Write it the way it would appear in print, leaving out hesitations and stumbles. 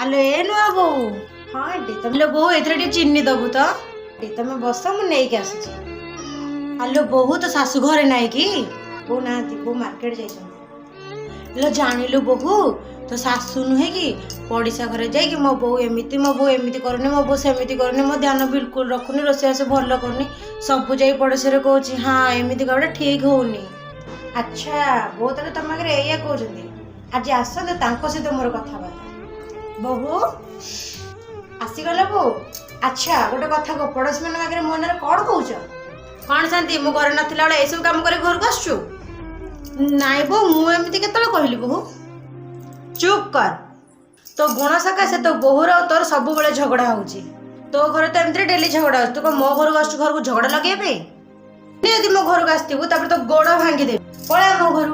आलो ए नुआ बोऊ हाँ आंटी तुम लो बोऊ एथरे चीनी दबु तो तुम बस मु नहीं आसुची आलो बोहू तो सासू घरे नाई कि बो ना बो मार्केट जाइछन लो जानिलु बोहू तो सासू नुहे कि पड़िशा घरे जाइए मो बो एमती करनी मो बो सेमती करनी मो ध्यान बिल्कुल रखुनी रोषेईस भल करनी सब जाई पड़ोसी कहूँ हाँ एमती कर ठीक होनी। अच्छा बो तो तुम आगे या कहते आज आसते सहित मोर कथबार्ता बहु आसीगल बो। अच्छा गोटे कथा को पड़ोशी मान आगे मो ना कौन कौच कौन शांति मो घर ना सब कम कर घर को आसु नाई बो मुझे के कहली बहु चुप कर तो गुण सकाशे तो बोहूर तोर सब बेले झगड़ा होची तो घर तो एमती डेली झगड़ा हो तू मो घर को घर को झगड़ा लगे यदि मो घर को आसतु तो गोड़ भांगी दे पड़ा मो घर